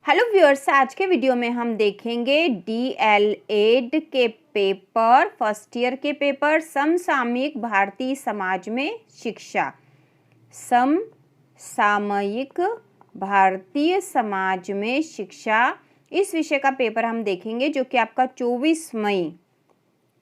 Hello viewers, आज के video में हम देखेंगे डीएलएड के पेपर फर्स्ट ईयर के पेपर समसामयिक भारतीय समाज में शिक्षा। समसामयिक भारतीय समाज में शिक्षा इस विषय का पेपर हम देखेंगे जो कि आपका 24 मई,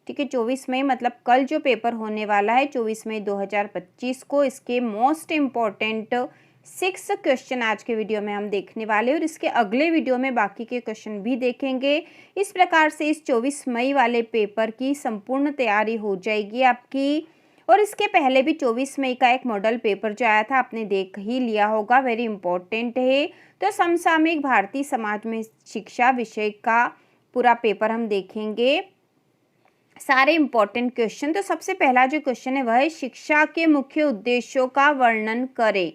ठीक है, 24 मई मतलब कल जो पेपर होने वाला है 24 मई 2025 को इसके मोस्ट इम्पॉर्टेंट 6 क्वेश्चन आज के वीडियो में हम देखने वाले हैं और इसके अगले वीडियो में बाकी के क्वेश्चन भी देखेंगे। इस प्रकार से इस 24 मई वाले पेपर की संपूर्ण तैयारी हो जाएगी आपकी। और इसके पहले भी 24 मई का एक मॉडल पेपर जो आया था आपने देख ही लिया होगा, वेरी इंपॉर्टेंट है। तो समसामयिक भारतीय समाज में शिक्षा विषय का पूरा पेपर हम देखेंगे, सारे इंपॉर्टेंट क्वेश्चन। तो सबसे पहला जो क्वेश्चन है वह है शिक्षा के मुख्य उद्देश्यों का वर्णन करें।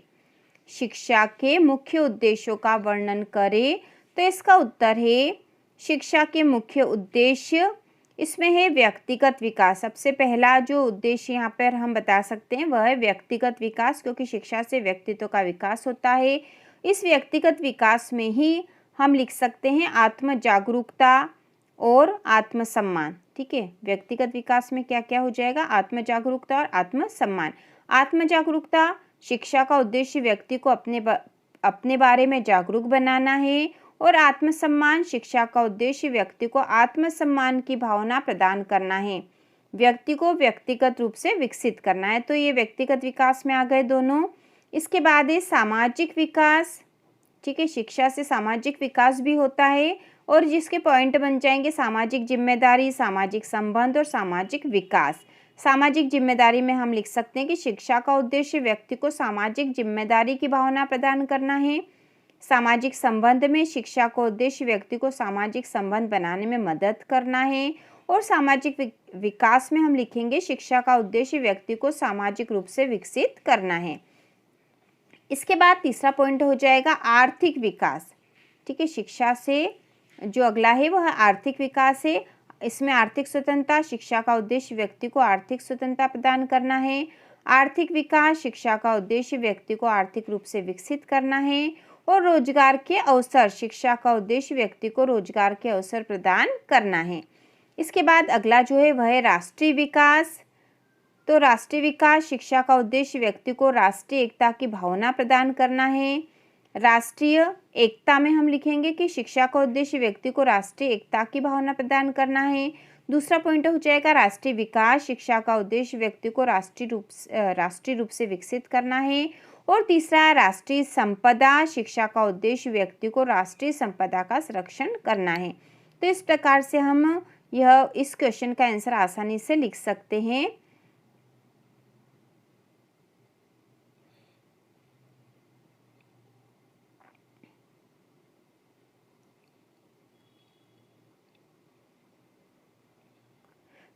शिक्षा के मुख्य उद्देश्यों का वर्णन करें। तो इसका उत्तर है शिक्षा के मुख्य उद्देश्य, इसमें है व्यक्तिगत विकास। सबसे पहला जो उद्देश्य यहाँ पर हम बता सकते हैं वह है व्यक्तिगत विकास, क्योंकि शिक्षा से व्यक्तित्व का विकास होता है। इस व्यक्तिगत विकास में ही हम लिख सकते हैं आत्म जागरूकता और आत्मसम्मान। ठीक है, व्यक्तिगत विकास में क्या क्या हो जाएगा, आत्म जागरूकता और आत्मसम्मान। आत्म जागरूकता, शिक्षा का उद्देश्य व्यक्ति को अपने बारे में जागरूक बनाना है। और आत्मसम्मान, शिक्षा का उद्देश्य व्यक्ति को आत्मसम्मान की भावना प्रदान करना है, व्यक्ति को व्यक्तिगत रूप से विकसित करना है। तो ये व्यक्तिगत विकास में आ गए दोनों। इसके बाद है सामाजिक विकास। ठीक है, शिक्षा से सामाजिक विकास भी होता है और जिसके पॉइंट बन जाएंगे सामाजिक जिम्मेदारी, सामाजिक संबंध और सामाजिक विकास। सामाजिक जिम्मेदारी में हम लिख सकते हैं कि शिक्षा का उद्देश्य व्यक्ति को सामाजिक जिम्मेदारी की भावना प्रदान करना है। सामाजिक संबंध में शिक्षा का उद्देश्य व्यक्ति को सामाजिक संबंध बनाने में मदद करना है। और सामाजिक विकास में हम लिखेंगे शिक्षा का उद्देश्य व्यक्ति को सामाजिक रूप से विकसित करना है। इसके बाद तीसरा पॉइंट हो जाएगा आर्थिक विकास। ठीक है, शिक्षा से जो अगला है वह आर्थिक विकास है। इसमें आर्थिक स्वतंत्रता, शिक्षा का उद्देश्य व्यक्ति को आर्थिक स्वतंत्रता प्रदान करना है। आर्थिक विकास, शिक्षा का उद्देश्य व्यक्ति को आर्थिक रूप से विकसित करना है। और रोजगार के अवसर, शिक्षा का उद्देश्य व्यक्ति को रोजगार के अवसर प्रदान करना है। इसके बाद अगला जो है वह है राष्ट्रीय विकास। तो राष्ट्रीय विकास, शिक्षा का उद्देश्य व्यक्ति को राष्ट्रीय एकता की भावना प्रदान करना है। राष्ट्रीय एकता में हम लिखेंगे कि शिक्षा का उद्देश्य व्यक्ति को राष्ट्रीय एकता की भावना प्रदान करना है। दूसरा पॉइंट हो जाएगा राष्ट्रीय विकास, शिक्षा का उद्देश्य व्यक्ति को राष्ट्रीय रूप से विकसित करना है। और तीसरा राष्ट्रीय संपदा, शिक्षा का उद्देश्य व्यक्ति को राष्ट्रीय संपदा का संरक्षण करना है। तो इस प्रकार से हम इस क्वेश्चन का आंसर आसानी से लिख सकते हैं।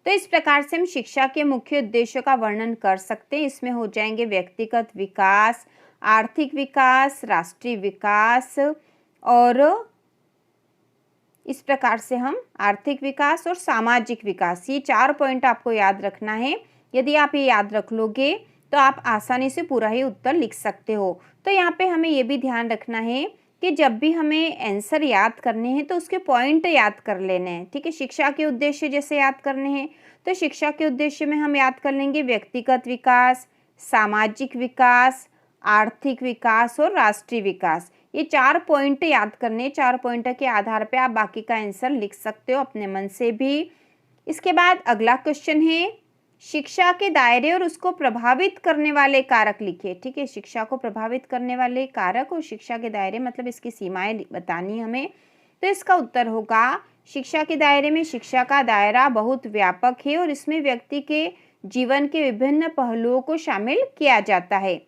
तो इस प्रकार से हम शिक्षा के मुख्य उद्देश्यों का वर्णन कर सकते हैं। इसमें हो जाएंगे व्यक्तिगत विकास, आर्थिक विकास, राष्ट्रीय विकास। और इस प्रकार से हम आर्थिक विकास और सामाजिक विकास, ये 4 पॉइंट आपको याद रखना है। यदि आप ये याद रख लोगे तो आप आसानी से पूरा ही उत्तर लिख सकते हो। तो यहाँ पे हमें ये भी ध्यान रखना है कि जब भी हमें आंसर याद करने हैं तो उसके पॉइंट याद कर लेने हैं। ठीक है, शिक्षा के उद्देश्य जैसे याद करने हैं तो शिक्षा के उद्देश्य में हम याद कर लेंगे व्यक्तिगत विकास, सामाजिक विकास, आर्थिक विकास और राष्ट्रीय विकास। ये 4 पॉइंट याद करने, 4 पॉइंट के आधार पे आप बाकी का आंसर लिख सकते हो अपने मन से भी। इसके बाद अगला क्वेश्चन है शिक्षा के दायरे और उसको प्रभावित करने वाले कारक लिखिए। ठीक है, शिक्षा को प्रभावित करने वाले कारक और शिक्षा के दायरे मतलब इसकी सीमाएं बतानी हमें। तो इसका उत्तर होगा शिक्षा के दायरे में शिक्षा का दायरा बहुत व्यापक है और इसमें व्यक्ति के जीवन के विभिन्न पहलुओं को शामिल किया जाता है।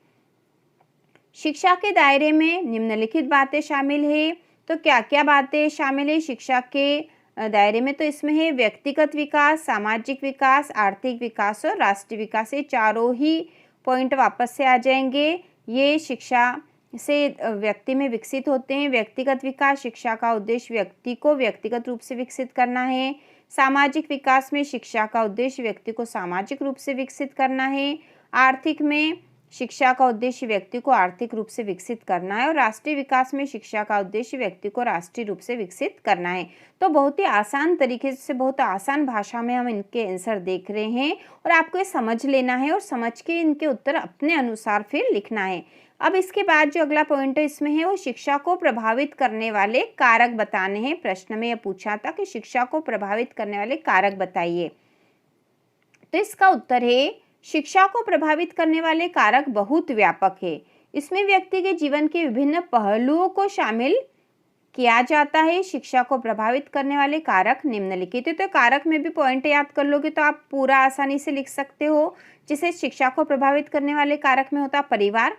शिक्षा के दायरे में निम्नलिखित बातें शामिल है। तो क्या क्या बातें शामिल है शिक्षा के दायरे में? तो इसमें है व्यक्तिगत विकास, सामाजिक विकास, आर्थिक विकास और राष्ट्रीय विकास। ये चारों ही पॉइंट वापस से आ जाएंगे। ये शिक्षा से व्यक्ति में विकसित होते हैं। व्यक्तिगत विकास, शिक्षा का उद्देश्य व्यक्ति को व्यक्तिगत रूप से विकसित करना है। सामाजिक विकास में शिक्षा का उद्देश्य व्यक्ति को सामाजिक रूप से विकसित करना है। आर्थिक में शिक्षा का उद्देश्य व्यक्ति को आर्थिक रूप से विकसित करना है और राष्ट्रीय विकास में शिक्षा का उद्देश्य व्यक्ति को राष्ट्रीय रूप से विकसित करना है। तो बहुत ही आसान तरीके से, बहुत आसान भाषा में हम इनके आंसर देख रहे हैं और आपको ये समझ लेना है और समझ के इनके उत्तर अपने अनुसार फिर लिखना है। अब इसके बाद जो अगला पॉइंट इसमें है वो शिक्षा को प्रभावित करने वाले कारक बताने हैं। प्रश्न में यह पूछा था कि शिक्षा को प्रभावित करने वाले कारक बताइए। तो इसका उत्तर है शिक्षा को प्रभावित करने वाले कारक बहुत व्यापक है। इसमें व्यक्ति के जीवन के विभिन्न पहलुओं को शामिल किया जाता है। शिक्षा को प्रभावित करने वाले कारक निम्नलिखित है। तो कारक में भी पॉइंट याद कर लोगे तो आप पूरा आसानी से लिख सकते हो। जिसे शिक्षा को प्रभावित करने वाले कारक में होता परिवार,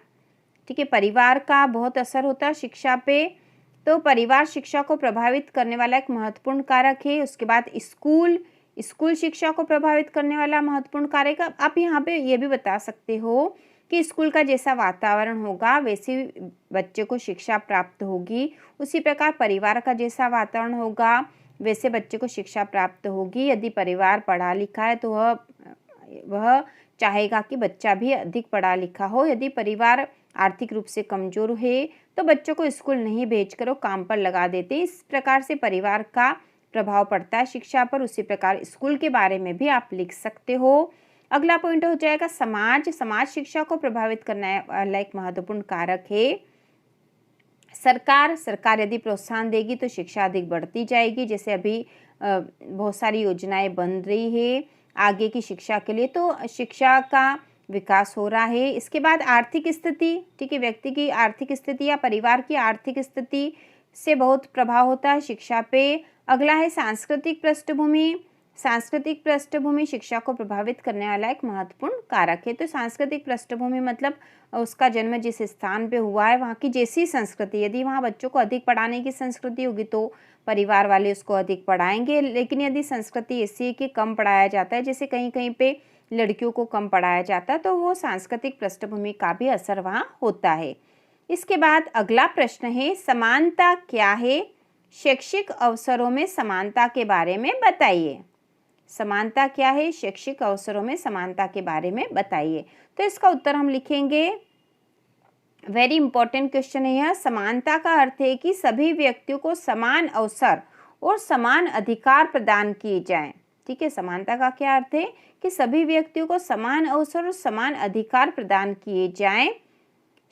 ठीक है, परिवार का बहुत असर होता है शिक्षा पे, तो परिवार शिक्षा को प्रभावित करने वाला एक महत्वपूर्ण कारक है। उसके बाद स्कूल शिक्षा को प्रभावित करने वाला महत्वपूर्ण कारक। आप यहाँ पे ये भी बता सकते हो कि स्कूल का जैसा वातावरण होगा वैसी बच्चे को शिक्षा प्राप्त होगी, उसी प्रकार परिवार का जैसा वातावरण होगा वैसे बच्चे को शिक्षा प्राप्त होगी। यदि परिवार पढ़ा लिखा है तो वह चाहेगा कि बच्चा भी अधिक पढ़ा लिखा हो। यदि परिवार आर्थिक रूप से कमजोर है तो बच्चों को स्कूल नहीं भेजकर वो काम पर लगा देते हैं। इस प्रकार से परिवार का प्रभाव पड़ता है शिक्षा पर। उसी प्रकार स्कूल के बारे में भी आप लिख सकते हो। अगला पॉइंट हो जाएगा समाज शिक्षा को प्रभावित करने वाला एक महत्वपूर्ण कारक है। सरकार यदि प्रोत्साहन देगी तो शिक्षा अधिक बढ़ती जाएगी। जैसे अभी बहुत सारी योजनाएं बन रही है आगे की शिक्षा के लिए, तो शिक्षा का विकास हो रहा है। इसके बाद आर्थिक स्थिति, ठीक है, व्यक्ति की आर्थिक स्थिति या परिवार की आर्थिक स्थिति से बहुत प्रभाव होता है शिक्षा पे। अगला है सांस्कृतिक पृष्ठभूमि शिक्षा को प्रभावित करने वाला एक महत्वपूर्ण कारक है। तो सांस्कृतिक पृष्ठभूमि मतलब उसका जन्म जिस स्थान पे हुआ है वहाँ की जैसी संस्कृति, यदि वहाँ बच्चों को अधिक पढ़ाने की संस्कृति होगी तो परिवार वाले उसको अधिक पढ़ाएंगे। लेकिन यदि संस्कृति ऐसी है कि कम पढ़ाया जाता है, जैसे कहीं कहीं पे लड़कियों को कम पढ़ाया जाता है, तो वो सांस्कृतिक पृष्ठभूमि का भी असर वहाँ होता है। इसके बाद अगला प्रश्न है समानता क्या है? शैक्षिक अवसरों में समानता के बारे में बताइए। समानता क्या है? शैक्षिक अवसरों में समानता के बारे में बताइए। तो इसका उत्तर हम लिखेंगे, वेरी इंपॉर्टेंट क्वेश्चन है यह। समानता का अर्थ है कि सभी व्यक्तियों को समान अवसर और समान अधिकार प्रदान किए जाएं। ठीक है, समानता का क्या अर्थ है कि सभी व्यक्तियों को समान अवसर और समान अधिकार प्रदान किए जाएं।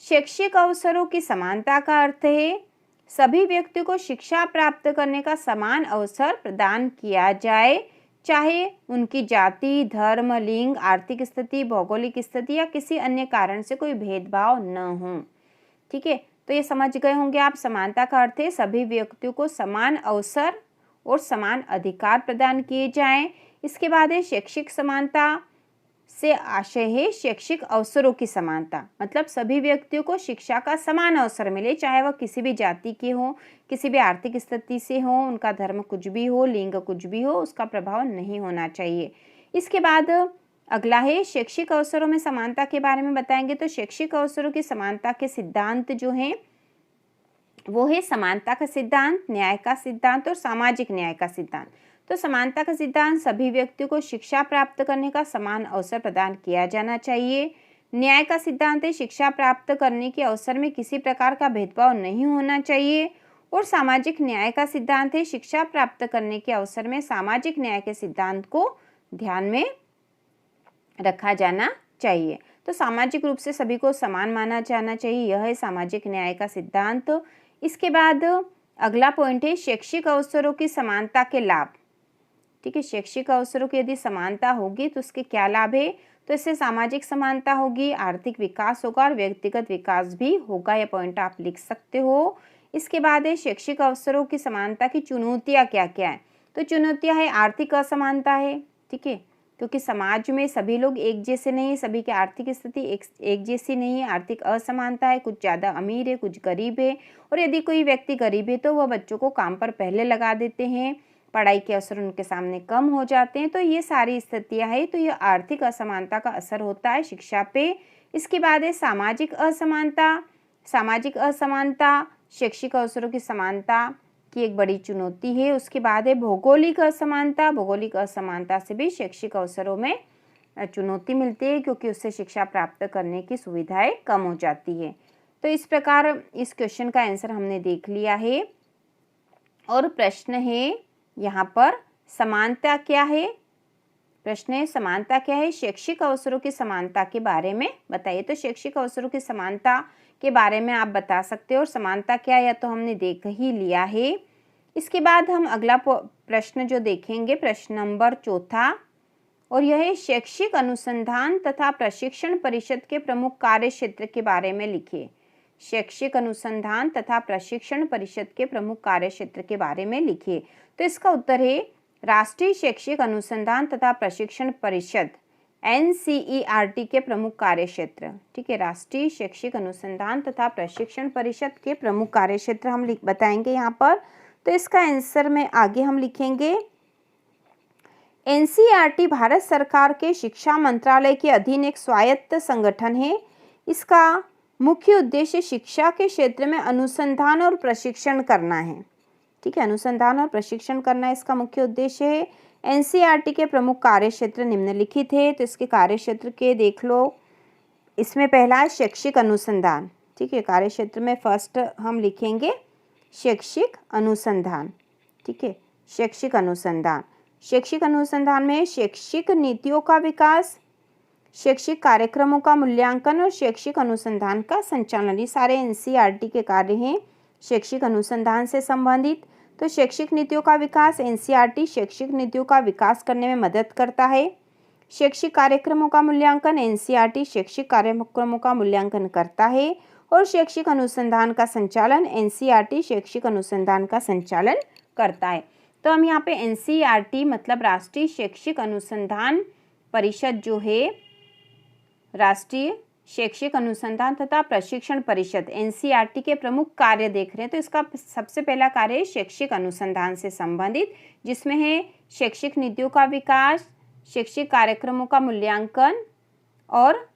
शैक्षिक अवसरों की समानता का अर्थ है सभी व्यक्तियों को शिक्षा प्राप्त करने का समान अवसर प्रदान किया जाए, चाहे उनकी जाति, धर्म, लिंग, आर्थिक स्थिति, भौगोलिक स्थिति या किसी अन्य कारण से कोई भेदभाव न हो। ठीक है, तो ये समझ गए होंगे आप। समानता का अर्थ है सभी व्यक्तियों को समान अवसर और समान अधिकार प्रदान किए जाएं। इसके बाद है शैक्षिक समानता से आशय है शैक्षिक अवसरों की समानता, मतलब सभी व्यक्तियों को शिक्षा का समान अवसर मिले, चाहे वह किसी भी जाति के हो, किसी भी आर्थिक स्थिति से हो, उनका धर्म कुछ भी हो, लिंग कुछ भी हो, उसका प्रभाव नहीं होना चाहिए। इसके बाद अगला है शैक्षिक अवसरों में समानता के बारे में बताएंगे। तो शैक्षिक अवसरों की समानता के सिद्धांत जो हैं वो है समानता का सिद्धांत, न्याय का सिद्धांत और सामाजिक न्याय का सिद्धांत। तो समानता का सिद्धांत सभी व्यक्तियों को शिक्षा प्राप्त करने का समान अवसर प्रदान किया जाना चाहिए। न्याय का सिद्धांत है शिक्षा प्राप्त करने के अवसर में किसी प्रकार का भेदभाव नहीं होना चाहिए। और सामाजिक न्याय का सिद्धांत है शिक्षा प्राप्त करने के अवसर में सामाजिक न्याय के सिद्धांत को ध्यान में रखा जाना चाहिए। तो सामाजिक रूप से सभी को समान माना जाना चाहिए, यह है सामाजिक न्याय का सिद्धांत। इसके बाद अगला पॉइंट है शैक्षिक अवसरों की समानता के लाभ। ठीक है, शैक्षिक अवसरों की यदि समानता होगी तो उसके क्या लाभ है? तो इससे सामाजिक समानता होगी, आर्थिक विकास होगा और व्यक्तिगत विकास भी होगा। यह पॉइंट आप लिख सकते हो। इसके बाद है शैक्षिक अवसरों की समानता की चुनौतियाँ क्या क्या है? तो चुनौतियाँ है आर्थिक असमानता है, ठीक है, क्योंकि समाज में सभी लोग एक जैसे नहीं, सभी की आर्थिक स्थिति एक जैसी नहीं है, आर्थिक असमानता है, कुछ ज़्यादा अमीर है, कुछ गरीब है। और यदि कोई व्यक्ति गरीब है तो वह बच्चों को काम पर पहले लगा देते हैं, पढ़ाई के अवसर उनके सामने कम हो जाते हैं। तो ये सारी स्थितियाँ हैं, तो ये आर्थिक असमानता का असर होता है शिक्षा पे। इसके बाद है सामाजिक असमानता। सामाजिक असमानता शैक्षिक अवसरों की समानता की एक बड़ी चुनौती है। उसके बाद है भौगोलिक असमानता। भौगोलिक असमानता से भी शैक्षिक अवसरों में चुनौती मिलती है, क्योंकि उससे शिक्षा प्राप्त करने की सुविधाएं कम हो जाती है। तो इस प्रकार इस क्वेश्चन का आंसर हमने देख लिया है। और प्रश्न है यहाँ पर समानता क्या है। प्रश्न है समानता क्या है, शैक्षिक अवसरों की समानता के बारे में बताइए। तो शैक्षिक अवसरों की समानता के बारे में आप बता सकते हो। और समानता क्या है तो हमने देख ही लिया है। इसके बाद हम अगला प्रश्न जो देखेंगे, प्रश्न नंबर 4, और यह है शैक्षिक अनुसंधान तथा प्रशिक्षण परिषद के प्रमुख कार्य क्षेत्र के बारे में लिखिए। शैक्षिक अनुसंधान तथा प्रशिक्षण परिषद के प्रमुख कार्य क्षेत्र के बारे में लिखिए। तो इसका उत्तर है राष्ट्रीय शैक्षिक अनुसंधान तथा प्रशिक्षण परिषद NCERT के प्रमुख कार्य क्षेत्र। ठीक है, राष्ट्रीय शैक्षिक अनुसंधान तथा प्रशिक्षण परिषद के प्रमुख कार्य क्षेत्र हम बताएंगे यहाँ पर। तो इसका आंसर में आगे हम लिखेंगे NCERT भारत सरकार के शिक्षा मंत्रालय के अधीन एक स्वायत्त संगठन है। इसका मुख्य उद्देश्य शिक्षा के क्षेत्र में अनुसंधान और प्रशिक्षण करना है। ठीक है, अनुसंधान और प्रशिक्षण करना इसका मुख्य उद्देश्य है। NCERT के प्रमुख कार्य क्षेत्र निम्नलिखित है। तो इसके कार्य क्षेत्र के देख लो। इसमें पहला है शैक्षिक अनुसंधान। ठीक है, कार्य क्षेत्र में फर्स्ट हम लिखेंगे शैक्षिक अनुसंधान। ठीक है, शैक्षिक अनुसंधान। शैक्षिक अनुसंधान में शैक्षिक नीतियों का विकास, शैक्षिक कार्यक्रमों का मूल्यांकन और शैक्षिक अनुसंधान का संचालन, ये सारे NCERT के कार्य हैं शैक्षिक अनुसंधान से संबंधित। तो शैक्षिक नीतियों का विकास, NCERT शैक्षिक नीतियों का विकास करने में मदद करता है। शैक्षिक कार्यक्रमों का मूल्यांकन, NCERT शैक्षिक कार्यक्रमों का मूल्यांकन करता है। और शैक्षिक अनुसंधान का संचालन, NCERT शैक्षिक अनुसंधान का संचालन करता है। तो हम यहाँ पे NCERT मतलब राष्ट्रीय शैक्षिक अनुसंधान परिषद जो है, राष्ट्रीय शैक्षिक अनुसंधान तथा प्रशिक्षण परिषद NCERT के प्रमुख कार्य देख रहे हैं। तो इसका सबसे पहला कार्य है शैक्षिक अनुसंधान से संबंधित, जिसमें है शैक्षिक नीतियों का विकास, शैक्षिक कार्यक्रमों का मूल्यांकन और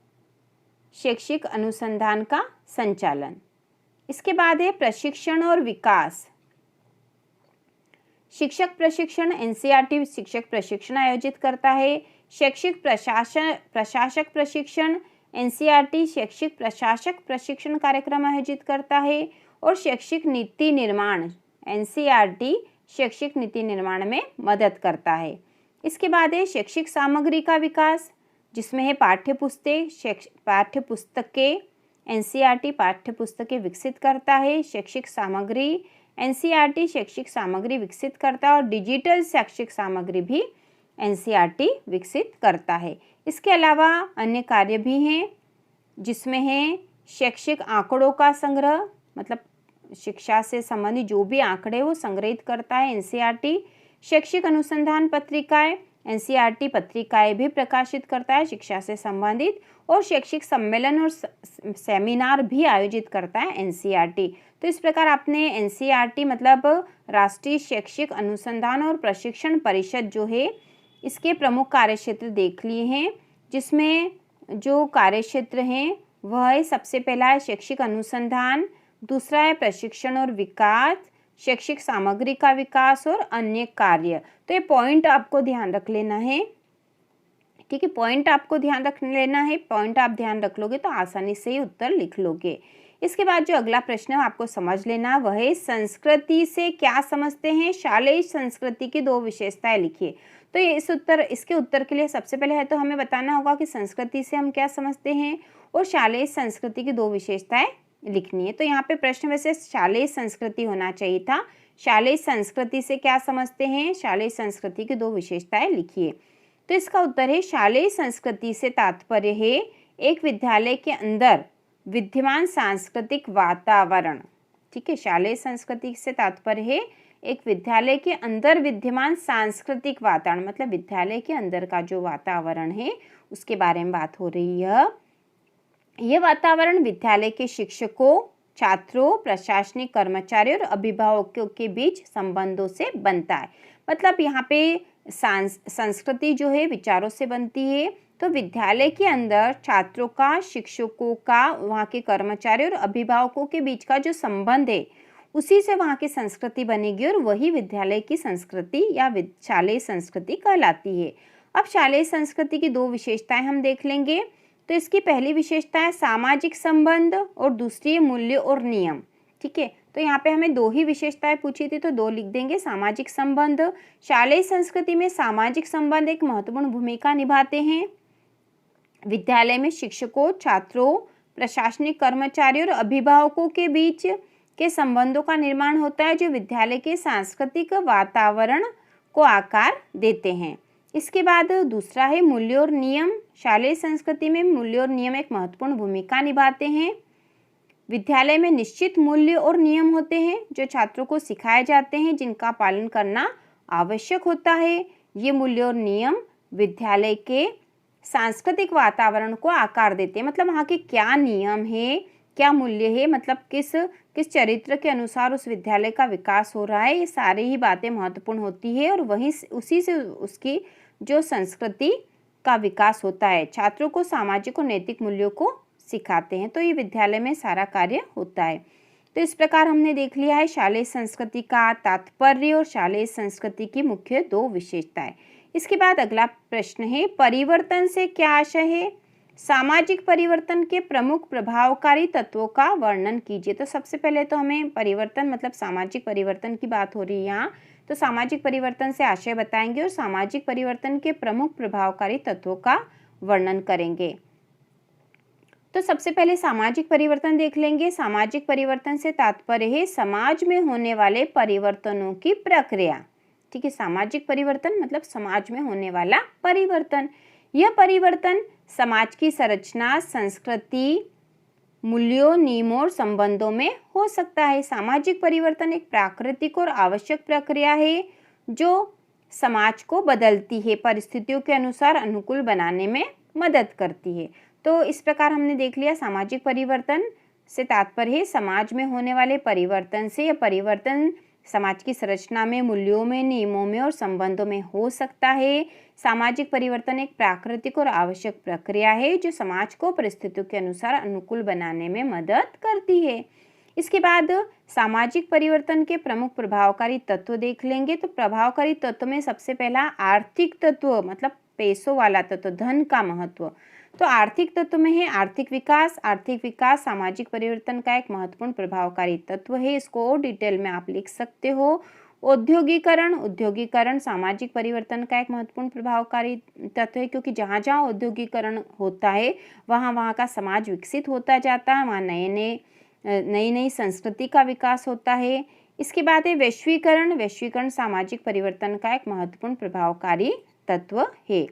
शैक्षिक अनुसंधान का संचालन। इसके बाद है प्रशिक्षण और विकास। शिक्षक प्रशिक्षण, NCERT शिक्षक प्रशिक्षण आयोजित करता है। शैक्षिक प्रशासक प्रशिक्षण, NCERT शैक्षिक प्रशासक प्रशिक्षण कार्यक्रम आयोजित करता है। और शैक्षिक नीति निर्माण, NCERT शैक्षिक नीति निर्माण में मदद करता है। इसके बाद है शैक्षिक सामग्री का विकास, जिसमें है पाठ्यपुस्तकें, NCERT पाठ्यपुस्तकें विकसित करता है। शैक्षिक सामग्री, NCERT शैक्षिक सामग्री विकसित करता है। और डिजिटल शैक्षिक सामग्री भी NCERT विकसित करता है। इसके अलावा अन्य कार्य भी हैं, जिसमें है शैक्षिक आंकड़ों का संग्रह, मतलब शिक्षा से संबंधित जो भी आंकड़े वो संग्रहित करता है NCERT। शैक्षिक अनुसंधान पत्रिकाएं, NCERT पत्रिकाएं भी प्रकाशित करता है शिक्षा से संबंधित। और शैक्षिक सम्मेलन और सेमिनार भी आयोजित करता है NCERT। तो इस प्रकार आपने NCERT मतलब राष्ट्रीय शैक्षिक अनुसंधान और प्रशिक्षण परिषद जो है, इसके प्रमुख कार्यक्षेत्र देख लिए हैं, जिसमें जो कार्यक्षेत्र हैं वह है सबसे पहला है शैक्षिक अनुसंधान, दूसरा है प्रशिक्षण और विकास, शैक्षिक सामग्री का विकास और अन्य कार्य। तो ये पॉइंट आपको ध्यान रख लेना है। ठीक है, पॉइंट आपको ध्यान रख लेना है। पॉइंट आप ध्यान रख लोगे तो आसानी से ही उत्तर लिख लोगे। इसके बाद जो अगला प्रश्न है आपको समझ लेना, वह है संस्कृति से क्या समझते हैं। शालेय संस्कृति की 2 विशेषताएं लिखिए। तो ये इसके उत्तर के लिए सबसे पहले है तो हमें बताना होगा कि संस्कृति से हम क्या समझते हैं और शालेय संस्कृति की 2 विशेषताएं लिखनी है। तो यहाँ पे प्रश्न वैसे शालेय संस्कृति होना चाहिए था। शालेय संस्कृति से क्या समझते हैं, शालेय संस्कृति की 2 विशेषताएं लिखिए। तो इसका उत्तर है शालेय संस्कृति से तात्पर्य है एक विद्यालय के अंदर विद्यमान सांस्कृतिक वातावरण। ठीक है, शालेय संस्कृति से तात्पर्य है एक विद्यालय के अंदर विद्यमान सांस्कृतिक वातावरण, मतलब विद्यालय के अंदर का जो वातावरण है उसके बारे में बात हो रही है। यह वातावरण विद्यालय के शिक्षकों, छात्रों, प्रशासनिक कर्मचारियों और अभिभावकों के बीच संबंधों से बनता है। मतलब यहाँ पे संस्कृति जो है विचारों से बनती है। तो विद्यालय के अंदर छात्रों का, शिक्षकों का, वहाँ के कर्मचारियों और अभिभावकों के बीच का जो संबंध है उसी से वहाँ की संस्कृति बनेगी और वही विद्यालय की संस्कृति या शालेय संस्कृति कहलाती है। अब शालेय संस्कृति की दो विशेषताएं हम देख लेंगे। तो इसकी पहली विशेषता है सामाजिक संबंध और दूसरी मूल्य और नियम। ठीक है, तो यहाँ पे हमें दो ही विशेषताएं पूछी थी तो दो लिख देंगे। सामाजिक संबंध, शालेय संस्कृति में सामाजिक संबंध एक महत्वपूर्ण भूमिका निभाते हैं। विद्यालय में शिक्षकों, छात्रों, प्रशासनिक कर्मचारियों और अभिभावकों के बीच के संबंधों का निर्माण होता है जो विद्यालय के सांस्कृतिक वातावरण को आकार देते हैं। इसके बाद दूसरा है मूल्य और नियम। शालेय संस्कृति में मूल्य और नियम एक महत्वपूर्ण भूमिका निभाते हैं। विद्यालय में निश्चित मूल्य और नियम होते हैं जो छात्रों को सिखाए जाते हैं, जिनका पालन करना आवश्यक होता है। ये मूल्य और नियम विद्यालय के सांस्कृतिक वातावरण को आकार देते हैं। मतलब वहाँ के क्या नियम है, क्या मूल्य है, मतलब किस चरित्र के अनुसार उस विद्यालय का विकास हो रहा है, ये सारी ही बातें महत्वपूर्ण होती है और वहीं उसी से उसकी जो संस्कृति का विकास होता है। छात्रों को सामाजिक और नैतिक मूल्यों को सिखाते हैं। तो ये विद्यालय में सारा कार्य होता है। तो इस प्रकार हमने देख लिया है शालेय संस्कृति का तात्पर्य और शालेय संस्कृति की मुख्य दो विशेषताएं। इसके बाद अगला प्रश्न है, परिवर्तन से क्या आशय है? सामाजिक परिवर्तन के प्रमुख प्रभावकारी तत्वों का वर्णन कीजिए। तो सबसे पहले तो हमें परिवर्तन मतलब सामाजिक परिवर्तन की बात हो रही है यहाँ, तो सामाजिक परिवर्तन से आशय बताएंगे और सामाजिक परिवर्तन के प्रमुख प्रभावकारी तत्वों का वर्णन करेंगे। तो सबसे पहले सामाजिक परिवर्तन देख लेंगे। सामाजिक परिवर्तन से तात्पर्य है समाज में होने वाले परिवर्तनों की प्रक्रिया। ठीक है, सामाजिक परिवर्तन मतलब समाज में होने वाला परिवर्तन। यह परिवर्तन समाज की संरचना, संस्कृति, मूल्यों, नियमों और संबंधों में हो सकता है। सामाजिक परिवर्तन एक प्राकृतिक और आवश्यक प्रक्रिया है जो समाज को बदलती है, परिस्थितियों के अनुसार अनुकूल बनाने में मदद करती है। तो इस प्रकार हमने देख लिया सामाजिक परिवर्तन से तात्पर्य है समाज में होने वाले परिवर्तन से। यह परिवर्तन समाज की संरचना में, मूल्यों में, नियमों में और संबंधों में हो सकता है। सामाजिक परिवर्तन एक प्राकृतिक और आवश्यक प्रक्रिया है जो समाज को परिस्थितियों के अनुसार अनुकूल बनाने में मदद करती है। इसके बाद सामाजिक परिवर्तन के प्रमुख प्रभावकारी तत्व देख लेंगे। तो प्रभावकारी तत्व में सबसे पहला आर्थिक तत्व मतलब पैसों वाला तत्व, धन का महत्व। तो आर्थिक तत्व में है आर्थिक विकास। आर्थिक विकास सामाजिक परिवर्तन का एक महत्वपूर्ण प्रभावकारी तत्व है। इसको और डिटेल में आप लिख सकते हो। औद्योगिकरण, औद्योगिकरण सामाजिक परिवर्तन का एक महत्वपूर्ण प्रभावकारी तत्व है, क्योंकि जहाँ जहाँ औद्योगिकरण होता है वहाँ का समाज विकसित होता जाता है, वहाँ नई नई संस्कृति का विकास होता है। इसके बाद है वैश्वीकरण। वैश्वीकरण सामाजिक परिवर्तन का एक महत्वपूर्ण प्रभावकारी तत्व है।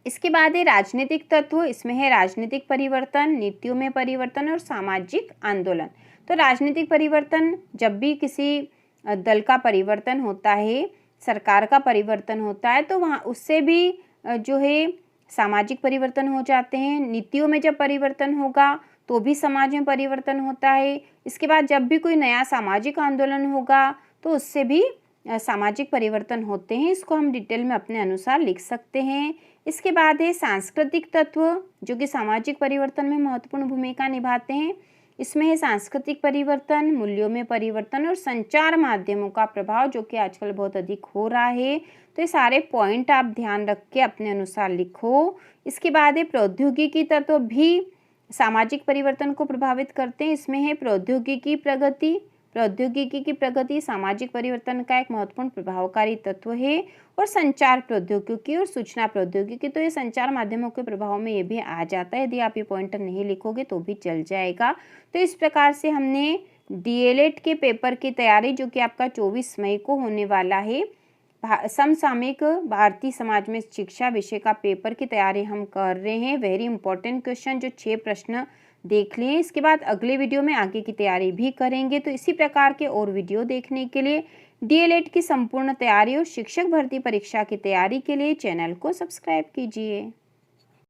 इसके बाद है राजनीतिक तत्व। इसमें है राजनीतिक परिवर्तन, नीतियों में परिवर्तन और सामाजिक आंदोलन। तो राजनीतिक परिवर्तन जब भी किसी दल का परिवर्तन होता है, सरकार का परिवर्तन होता है, तो वहाँ उससे भी जो है सामाजिक परिवर्तन हो जाते हैं। नीतियों में जब परिवर्तन होगा तो भी समाज में परिवर्तन होता है। इसके बाद जब भी कोई नया सामाजिक आंदोलन होगा तो उससे भी सामाजिक परिवर्तन होते हैं। इसको हम डिटेल में अपने अनुसार लिख सकते हैं। इसके बाद है सांस्कृतिक तत्व जो कि सामाजिक परिवर्तन में महत्वपूर्ण भूमिका निभाते हैं। इसमें है सांस्कृतिक परिवर्तन, मूल्यों में परिवर्तन और संचार माध्यमों का प्रभाव जो कि आजकल बहुत अधिक हो रहा है। तो ये सारे पॉइंट आप ध्यान रख के अपने अनुसार लिखो। इसके बाद है प्रौद्योगिकी तत्व भी सामाजिक परिवर्तन को प्रभावित करते हैं। इसमें है प्रौद्योगिकी प्रगति। प्रौद्योगिकी की प्रगति सामाजिक परिवर्तन का एक महत्वपूर्ण प्रभावकारी तत्व है। और संचार प्रौद्योगिकी और सूचना प्रौद्योगिकी, तो ये संचार माध्यमों के प्रभाव में ये भी आ जाता है। यदि आप ये पॉइंटर नहीं लिखोगे तो भी चल जाएगा। तो इस प्रकार से हमने डीएलएड के पेपर की तैयारी जो कि आपका 24 मई को होने वाला है, समसामयिक भारतीय समाज में शिक्षा विषय का पेपर की तैयारी हम कर रहे हैं। वेरी इंपॉर्टेंट क्वेश्चन जो 6 प्रश्न देख लिए। इसके बाद अगले वीडियो में आगे की तैयारी भी करेंगे। तो इसी प्रकार के और वीडियो देखने के लिए, डीएलएड की संपूर्ण तैयारी और शिक्षक भर्ती परीक्षा की तैयारी के लिए चैनल को सब्सक्राइब कीजिए।